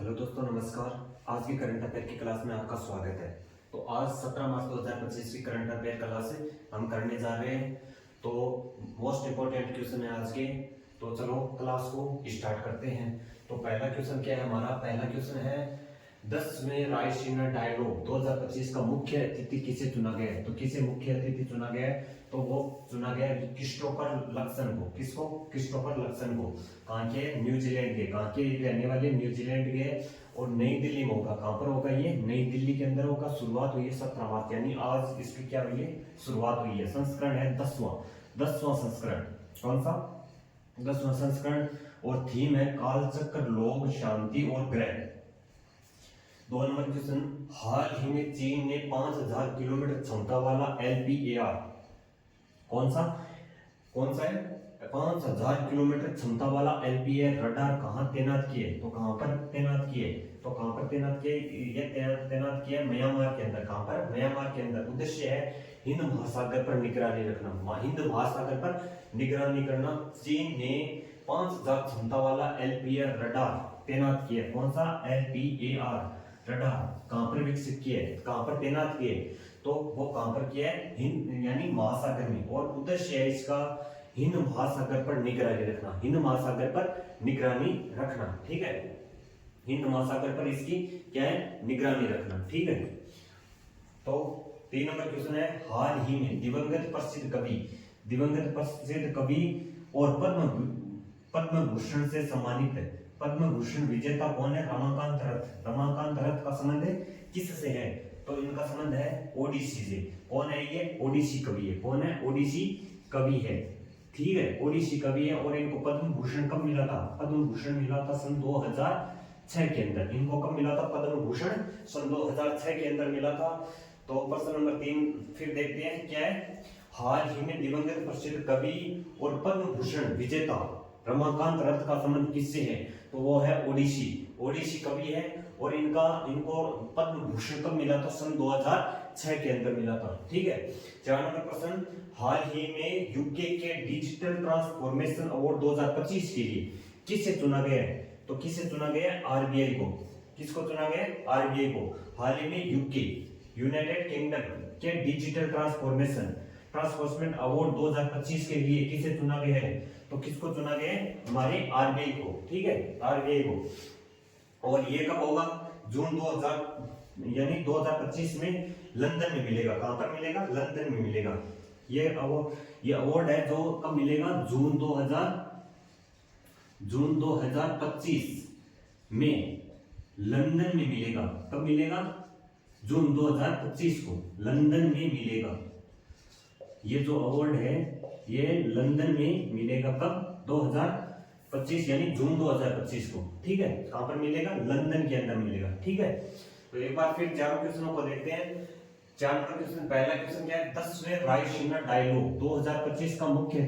Hello दोस्तों, नमस्कार। आज की करंट अफेयर की क्लास में आपका स्वागत है। तो आज 17 मार्च 2025 की करंट अफेयर क्लास हम करने जा रहे हैं। तो मोस्ट इम्पोर्टेंट क्वेश्चन है आज के। तो चलो क्लास को स्टार्ट करते हैं। तो पहला क्वेश्चन क्या है हमारा? पहला क्वेश्चन है 10वें रायसीना डायलॉग 2025 का मुख्य अतिथि किसे चुना गया है? तो किसे मुख्य अतिथि चुना गया है? तो वो चुना गया है क्रिस्टोफर लक्सन को। किसको? क्रिस्टोफर लक्सन को। कहाँ के? न्यूजीलैंड के। कहाँ के रहने वाले? न्यूजीलैंड के। और नई दिल्ली में होगा। कहाँ पर होगा ये? नई दिल्ली के अंदर होगा। शुरुआत हुई है 17 मार्च, यानी आज इसकी क्या हुई है? शुरुआत हुई है। संस्करण है 10वां संस्करण। कौन सा? 10वां संस्करण। और थीम है कालचक्र, लोग, शांति और ग्रह। 2 नंबर क्वेश्चन, हाल ही में चीन ने 5000 किलोमीटर क्षमता वाला LPAR, कौन सा है? 5000 किलोमीटर क्षमता वाला LPAR रडार कहां तैनात किए? तो कहां पर तैनात किए? ये तैनात किए म्यांमार के अंदर। कहां पर? म्यांमार के अंदर। उद्देश्य है हिंद महासागर पर निगरानी रखना। हिंद महासागर पर निगरानी करना। चीन ने 5000 क्षमता वाला LPAR रडार तैनात किया। कौन सा? LPAR रडार कहां पर विकसित किए? कहां पर तैनात किए? तो वो कहां पर किया है? हिंद यानी महासागर में। और उद्देश्य है इसका हिंद महासागर पर निगरानी रखना। हिंद महासागर पर निगरानी रखना। ठीक है, हिंद महासागर पर इसकी क्या है? निगरानी रखना। ठीक है। तो 3 नंबर क्वेश्चन है, हाल ही में दिवंगत प्रसिद्ध कवि और पद्म भूषण से सम्मानित है। पद्म भूषण विजेता कौन है? रमाकांत रथ का संबंध किससे है? तो इनका संबंध है ओडिसी से। कौन है ये? ओडिसी कवि है। कौन है? ओडिसी कवि है। ठीक है, ओडिसी कवि है। और इनको पद्म भूषण कब मिला था? पद्म भूषण मिला था सन 2006 के अंदर। इनको कब मिला था पद्म भूषण? सन 2006 के अंदर मिला था। तो प्रश्न नंबर 3 फिर देखते हैं क्या है। हाल ही में दिवंगत प्रसिद्ध कवि और पद्म भूषण विजेता रमाकांत रथ का संबंध किससे है? तो वो है ओडिसी कवि है। और इनको पद्म भूषण कब मिला था? सन 2006 के अंदर मिला था। ठीक है। 4 नंबर प्रश्न, हाल ही में यूके के डिजिटल ट्रांसफॉर्मेशन अवार्ड 2025 के लिए किसे चुना गया है? तो किसे चुना गया है? आरबीआई को। किसको चुना गया है? आरबीआई को। हाल ही में यूके यूनाइटेड किंगडम के डिजिटल ट्रांसफॉर्मेशन अवार्ड 2025 के लिए किसे चुना गया है? तो किसको चुना गया है? हमारे आरबीआई को। ठीक है, आरबीआई को। और ये कब होगा? जून 2000 यानी 2025 में लंदन में मिलेगा। कहां पर मिलेगा? लंदन में मिलेगा। ये अवार्ड है जो कब मिलेगा? जून 2025 में लंदन में मिलेगा। कब मिलेगा? जून 2025 को लंदन में मिलेगा। ये जो अवार्ड है ये लंदन में मिलेगा। कब? 2025 यानी जून 2025 को। ठीक है, कहां पर मिलेगा? लंदन के अंदर मिलेगा। ठीक है। तो एक बार फिर चारों क्वेश्चनों को देखते हैं। 4 नंबर क्वेश्चन, पहला क्वेश्चन क्या है? 10वें रायसीना डायलॉग 2025 का मुख्य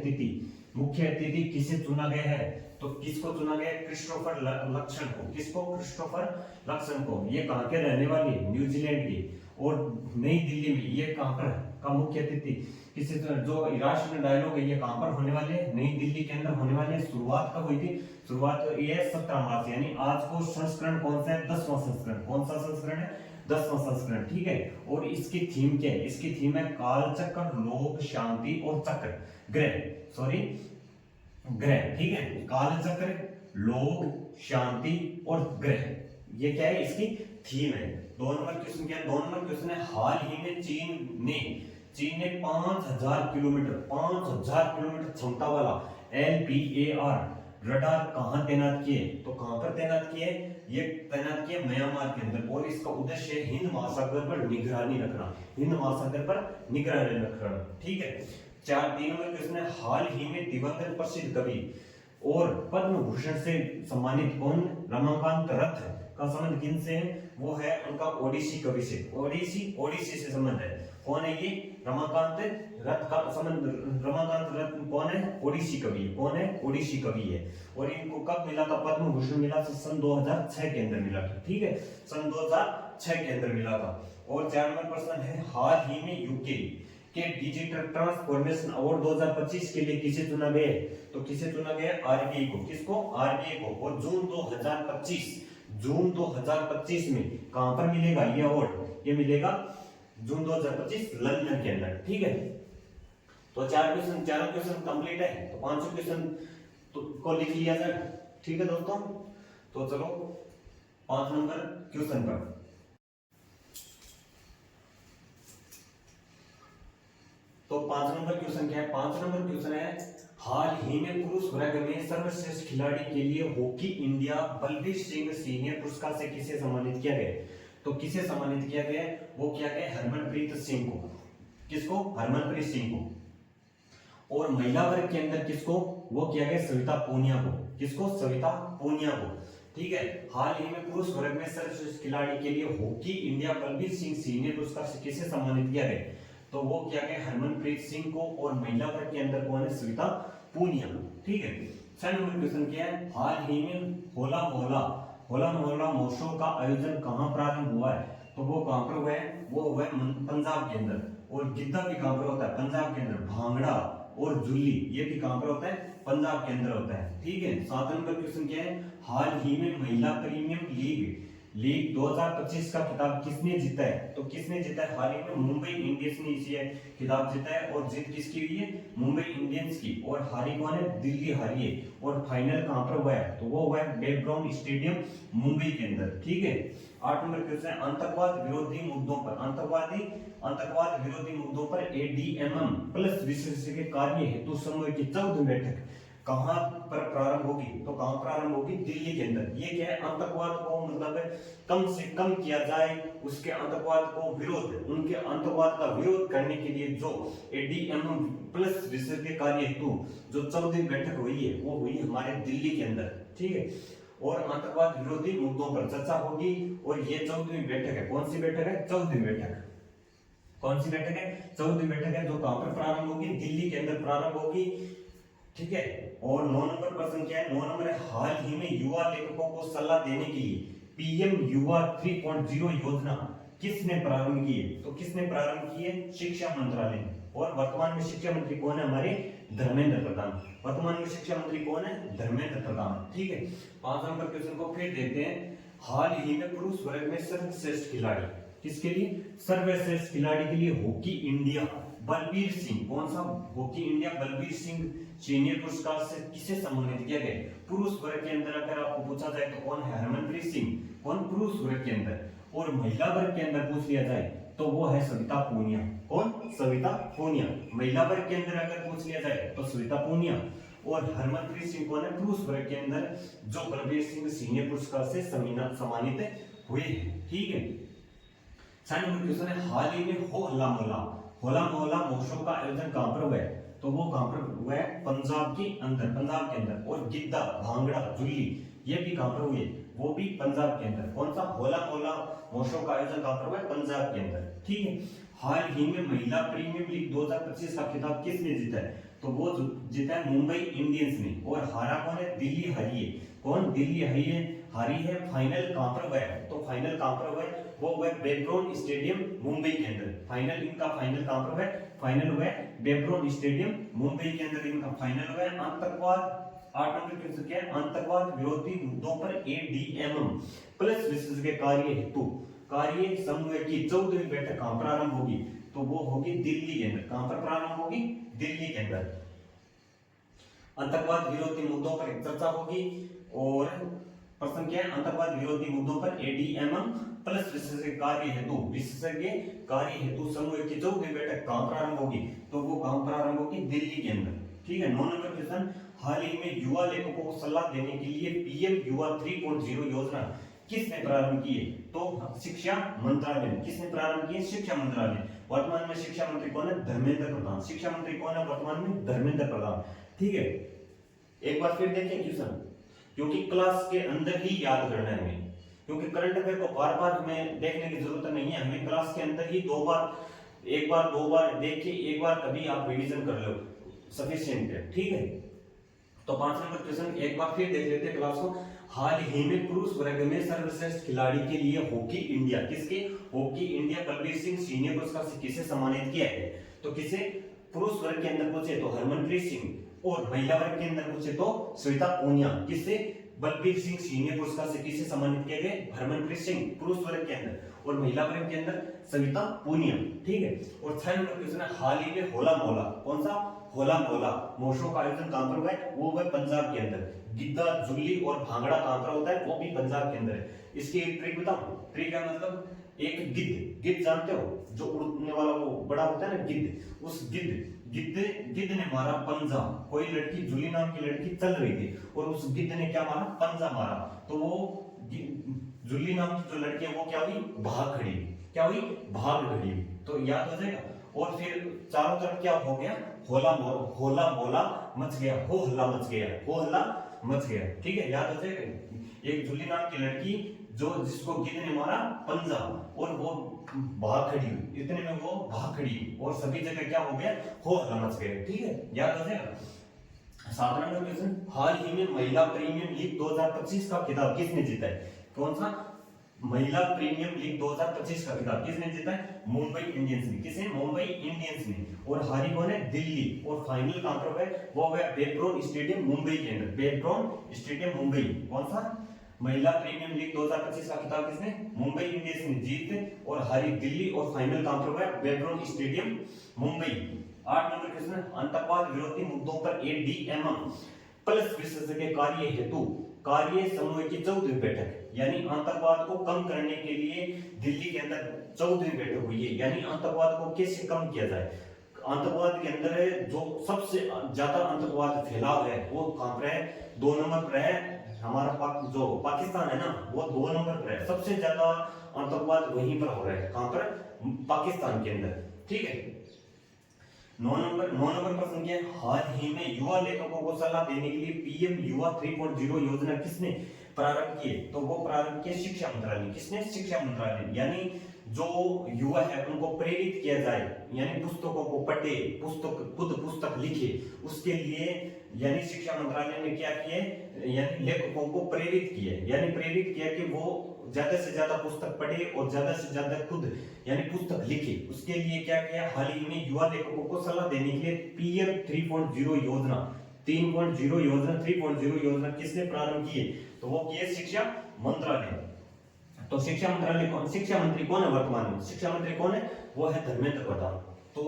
अतिथि किसे चुना गया है? तो किसको चुना गया है? क्रिस्टोफर लक्सन को। किसको? क्रिस्टोफर लक्सन को। ये कहां के रहने वाले? न्यूजीलैंड के। और नई दिल्ली में ये कहां पर का मुख्य अतिथि किसी जो राष्ट्रीय डायलॉग है ये कहां पर होने वाले? नई दिल्ली के अंदर होने वाले। शुरुआत कब हुई थी? शुरुआत ये 17 मार्च, यानी आज को संस्करण कौन सा है? 10वां संस्करण। कौन सा संस्करण है? 10वां संस्करण। ठीक है। और इसकी थीम क्या है? इसकी थीम है कालचक्र, लोक, शांति और चक्र, ग्रह। ठीक है, कालचक्र, लोक, शांति और ग्रह। ये क्या है? इसकी थीम है। 2 नंबर क्वेश्चन क्या है? 2 नंबर क्वेश्चन है, हाल ही में चीन ने 5000 किलोमीटर क्षमता वाला LPAR रडार कहां तैनात किए? तो कहां पर तैनात किए? ये तैनात किए म्यांमार के अंदर। और इसका उद्देश्य है हिंद महासागर पर निगरानी रखना। ठीक है। 3 नंबर क्वेश्चन है, हाल ही में दिवंगत प्रसिद्ध कवि और पद्म भूषण से सम्मानित कौन? रमाकांत रथ का संबंध किन से है? वो है उनका ओडिसी कवि से। ओडिसी से संबंध है। कौन है ये? रमाकांत रथ का संबंध। रमाकांत रथ कौन है? ओडिसी कवि। कौन है? ओडिसी कवि है। और इनको कब मिला था पद्म भूषण? मिला था सन 2006 के अंदर मिला था। ठीक है, सन 2006 के अंदर मिला था। और 4 नंबर प्रश्न है, हाल ही में यूके के डिजिटल ट्रांसफॉर्मेशन अवार्ड 2025 के लिए किसे चुना गया? तो किसे चुना गया? आरबीआई को। किसको? आरबीआई को। और जून जून 2025 में कहां पर मिलेगा ये अवार्ड? ये मिलेगा जून 2025 लंदन के अंदर। ठीक है, तो चारों क्वेश्चन कंप्लीट है, तो 500 क्वेश्चन को लिख लिया जाए। ठीक है दोस्तों, तो चलो 5 नंबर क्वेश्चन पर। तो 5 नंबर क्वेश्चन क्या है? 5 नंबर क्वेश्चन है, हाल ही में पुरुष वर्ग में सर्वश्रेष्ठ खिलाड़ी के लिए hockey India Balbir Singh senior पुरस्कार से किसे सम्मानित किया गया? तो किसे सम्मानित किया गया? वो किया गया हरमनप्रीत सिंह को। किसको? हरमनप्रीत सिंह को। और महिला वर्ग के अंदर किसको? वो किया गया सविता पूनिया को। किसको? सविता पूनिया को। ठीक है, हाल ही में पुरुष वर्ग में सर्वश्रेष्ठ खिलाड़ी के लिए hockey India Balbir Singh senior पुरस्कार से किसे सम्मानित किया गया? तो वो क्या गया हरमनप्रीत सिंह को। और महिला वर्ग के अंदर कौन है? सविता पूनिया। ठीक है, 6 नंबर क्वेश्चन क्या है? हाल ही में होला मोहल्ला महोत्सव का आयोजन कहां प्रारंभ हुआ है? तो वो कहां पर हुआ है? वो हुआ है पंजाब के अंदर। और गिद्दा भी कहां पर होता है? पंजाब के अंदर। भांगड़ा और जुल्ली ये भी कहां पर होता है? पंजाब के अंदर होता है। ठीक है, 7 नंबर क्वेश्चन क्या है? हाल ही में महिला प्रीमियम लीग 2025 का खिताब किसने जीता है? तो किसने जीता है? हाल ही में मुंबई इंडियंस ने इसे खिताब जीता है। और जीत किसकी हुई है? मुंबई इंडियंस की। और हारी कौन है? दिल्ली हारी है। और फाइनल कहां पर हुआ है? तो वो हुआ है बैकग्राउंड स्टेडियम मुंबई के अंदर। ठीक है, 8 नंबर क्वेश्चन है, आतंकवाद विरोधी मुद्दों पर ADMM प्लस विशेषज्ञ कार्य हेतु समूह की 14वीं बैठक कहां पर प्रारंभ होगी? तो कहां प्रारंभ होगी? दिल्ली के अंदर। ये क्या है? आतंकवाद को मतलब कम से कम किया जाए, उसके आतंकवाद को उनके आतंकवाद का विरोध करने के लिए जो ADMM प्लस विशेषज्ञ कार्य हेतु जो 14वीं बैठक हुई है, वो हुई हमारे दिल्ली के अंदर। ठीक है, और आतंकवाद विरोधी मुद्दों पर चर्चा होगी। और ये 14वीं बैठक है। कौन सी बैठक है? 14वीं बैठक। कौन सी बैठक है? 14वीं बैठक है, जो कहां पर प्रारंभ होगी? दिल्ली के अंदर प्रारंभ होगी। ठीक है, और 9 नंबर प्रश्न क्या है? 9 नंबर है, हाल ही में युवा लेखकों को सलाह देने के लिए PM युवा 3.0 योजना किसने प्रारंभ की है? तो किसने प्रारंभ की है? शिक्षा मंत्रालय ने। और वर्तमान में शिक्षा मंत्री कौन है? हमारे धर्मेंद्र प्रधान। वर्तमान में शिक्षा मंत्री कौन है? धर्मेंद्र प्रधान। ठीक है, 5 नंबर क्वेश्चन को फिर देते हैं, हाल ही में पुरुष वर्ग में सर्वश्रेष्ठ खिलाड़ी किसके लिए? सर्वश्रेष्ठ खिलाड़ी के लिए हॉकी इंडिया बलबीर सिंह। कौन सा? Hockey India Balbir Singh senior पुरस्कार से किसे सम्मानित किया गया? पुरुष वर्ग के अंदर अगर आपको पूछा जाए तो कौन है? हरमनप्रीत सिंह। कौन? पुरुष वर्ग के अंदर। और महिला वर्ग के अंदर पूछ लिया जाए तो वो है सविता पूनिया। कौन? सविता पूनिया। महिला वर्ग के अंदर अगर पूछ लिया जाए तो सविता पूनिया। और हरमनप्रीत सिंह कौन है? पुरुष वर्ग के अंदर, जो बलबीर सिंह सीनियर पुरस्कार से सम्मानित हुए हैं। ठीक है, 6 नंबर क्वेश्चन है, हाल ही में होला मोहल्ला महोत्सव का आयोजन कहां पर हुआ है? तो वो कहां पर हुआ है? पंजाब के अंदर। और गिद्दा, भांगड़ा, जुल्ली ये भी कहां पर हुए? वो भी पंजाब के अंदर। कौन सा? होला मोहल्ला महोत्सव का आयोजन कहां पर हुआ है? पंजाब के अंदर। ठीक है, हाल ही में महिला प्रीमियम लीग 2025 का खिताब किसने जीता है? तो वो जीता है मुंबई इंडियंस ने। और हारा कौन है? दिल्ली हारी है। कौन? दिल्ली हारी है। फाइनल कहां पर हुआ है? तो फाइनल कहां पर हुआ है? वो हुआ है बैकग्राउंड स्टेडियम मुंबई के अंदर। फाइनल कहां पर हुआ है? फाइनल हुआ है बैकग्राउंड स्टेडियम मुंबई के अंदर इनका फाइनल हुआ है। आतंकवाद, 8 नंबर क्वेश्चन क्या है? आतंकवाद विरोधी मुद्दों पर ADMM प्लस विशेषज्ञ कार्य समूह की 14वीं बैठक कहां प्रारंभ होगी? तो वो होगी दिल्ली के अंदर। कहां पर प्रारंभ होगी? दिल्ली के अंदर। आतंकवाद विरोधी मुद्दों पर चर्चा होगी। और प्रश्न क्या है? आतंकवाद विरोधी मुद्दों पर ADMM प्लस विशेषज्ञ कार्य हेतु समूह की 14वीं बैठक कहां प्रारंभ होगी? तो वो कहां प्रारंभ होगी? दिल्ली के अंदर। ठीक है, 9 नंबर क्वेश्चन, हाल ही में युवा लेखकों को सलाह देने के लिए PM युवा 3.0 योजना किसने प्रारंभ की है? तो शिक्षा मंत्रालय ने। किसने प्रारंभ की है? शिक्षा मंत्रालय। वर्तमान में शिक्षा मंत्री कौन है? धर्मेंद्र प्रधान। शिक्षा मंत्री कौन है वर्तमान में? धर्मेंद्र प्रधान। ठीक है, एक बार फिर देखें क्वेश्चन, क्योंकि क्लास के अंदर ही याद करना है हमें, क्योंकि करंट अफेयर को बार बार हमें देखने की जरूरत नहीं है। हमें क्लास के अंदर ही एक बार दो बार देख के एक बार कभी आप रिवीजन कर लो, सफिशिएंट है। ठीक है, तो 5 नंबर क्वेश्चन एक बार फिर देख लेते हैं क्लास को। हाल ही में पुरुष वर्ग में सर्वश्रेष्ठ खिलाड़ी के लिए hockey India hockey India Balbir Singh senior पुरस्कार से किसे सम्मानित किया है? तो किसे? पुरुष वर्ग के अंदर पूछे तो हरमनप्रीत सिंह, और महिला वर्ग के अंदर पूछे तो सविता पूनिया। किससे? बलबीर सिंह सीनियर पुरस्कार से किसे सम्मानित किए गए? हरमनप्रीत सिंह पुरुष वर्ग के अंदर, और महिला वर्ग के अंदर सविता पूनिया। ठीक है। और 6 नंबर क्वेश्चन है, हाल ही में होला मोहल्ला, कौन सा? होला मोहल्ला महोत्सव का आयोजन कहां पर हुआ है? वो हुआ पंजाब के अंदर। गिद्दा, जुल्ली और भांगड़ा कहां पर होता है? वो भी पंजाब के अंदर है। इसकी एक ट्रिक बताऊं। ट्रिक का मतलब, एक गिद्ध जानते हो, जो उड़ने वाला वो बड़ा होता है ना गिद्ध, उस गिद्ध ने मारा पंजा। कोई लड़की, जुली नाम की लड़की चल रही थी और उस गिद्ध ने क्या मारा? पंजा मारा। तो वो जुली नाम की जो लड़की है वो क्या हुई? भाग खड़ी। क्या हुई? भाग खड़ी। तो याद हो जाएगा। और फिर चारों तरफ क्या हो गया? होला मोहल्ला मच गया, हो हल्ला मच गया, हो हल्ला मच गया। ठीक है, याद हो जाएगा। एक जुली नाम की लड़की जिसको गिद्ध ने मारा पंजा, और वो भाग खड़ी हुई, इतने में वो भाग खड़ी और सभी जगह क्या हो गया? हो हल्ला मच गया। ठीक है, याद हो जाएगा। 7 नंबर क्वेश्चन, हाल ही में महिला प्रीमियर लीग 2025 का खिताब किसने जीता है? कौन सा? महिला प्रीमियर लीग 2025 का खिताब किसने जीता है? मुंबई इंडियंस ने। किसने? मुंबई इंडियंस ने। और हारी कौन है? दिल्ली। और फाइनल कहां पर हुआ? वो हुआ बेब्रोन स्टेडियम मुंबई के अंदर। बेब्रोन स्टेडियम मुंबई। कौन सा? महिला प्रीमियर लीग 2025 का खिताब किसने? मुंबई इंडियंस ने जीत, और हारी दिल्ली। और फाइनल कहां पर हुआ? बेब्रोन स्टेडियम मुंबई। 8 नंबर क्वेश्चन, आतंकवाद विरोधी मुद्दों पर एडीएमएम प्लस विशेषज्ञ कार्य हेतु कार्य समूह की 14वीं बैठक, यानी आतंकवाद को कम करने के लिए दिल्ली के अंदर 14वीं बैठक हुई है। यानी आतंकवाद को कैसे कम किया जाए? आतंकवाद के अंदर जो सबसे ज्यादा आतंकवाद फैलाव है वो कहां पर है? 2 नंबर पर है। हमारा जो पाकिस्तान है ना, वो 2 नंबर पर है। सबसे ज्यादा आतंकवाद वहीं पर हो रहा है। कहां पर? पाकिस्तान के अंदर। ठीक है। 9 नंबर प्रश्न क्या है? हाल ही में युवा लेखकों को सलाह देने के लिए पीएम युवा 3.0 योजना किसने प्रारंभ की? तो वो प्रारंभ की शिक्षा मंत्रालय। किसने? शिक्षा मंत्रालय। यानी जो युवा है उनको प्रेरित किया जाए, यानी पुस्तकों को पढ़े, खुद पुस्तक लिखे, उसके लिए यानी शिक्षा मंत्रालय ने क्या किया? यानी लेखकों को प्रेरित किया, यानी प्रेरित किया कि वो ज्यादा से ज्यादा पुस्तक पढ़े और ज्यादा से ज्यादा खुद यानी पुस्तक लिखे। उसके लिए क्या किया? हाल ही में युवा लेखकों को सलाह देने के लिए पीएम 3.0 योजना 3.0 योजना किसने प्रारंभ की है? तो वो की है शिक्षा मंत्रालय। तो शिक्षा मंत्रालय कौन? शिक्षा मंत्री कौन है वर्तमान में? शिक्षा मंत्री कौन है? वो है धर्मेंद्र प्रधान। तो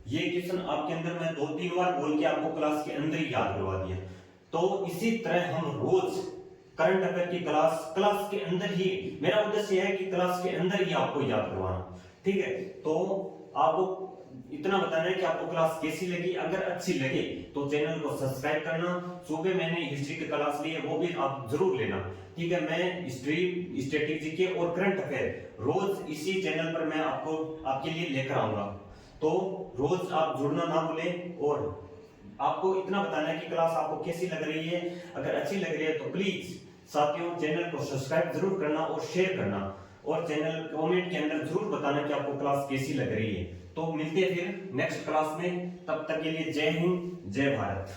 ये क्वेश्चन आपके अंदर मैं 2-3 बार बोल के आपको क्लास के अंदर ही याद करवा दिया। तो इसी तरह हम रोज करंट अफेयर की क्लास के अंदर ही, मेरा उद्देश्य है कि क्लास के अंदर ही आपको याद करवाना। ठीक है। तो आपको इतना बताना है कि आपको क्लास कैसी लगी। अगर अच्छी लगे तो चैनल को सब्सक्राइब करना। सुबह मैंने हिस्ट्री की क्लास ली है, वो भी आप जरूर लेना। ठीक है। मैं हिस्ट्री, स्टैटिस्टिक्स जीके और करंट अफेयर रोज इसी चैनल पर मैं आपके लिए लेकर आऊंगा। तो रोज आप जुड़ना ना भूलें। और आपको इतना बताना है कि क्लास आपको कैसी लग रही है। अगर अच्छी लग रही है तो प्लीज साथियों चैनल को सब्सक्राइब जरूर करना और शेयर करना, और चैनल कमेंट के अंदर जरूर बताना कि आपको क्लास कैसी लग रही है। तो मिलते हैं फिर नेक्स्ट क्लास में। तब तक के लिए जय हिंद, जय भारत।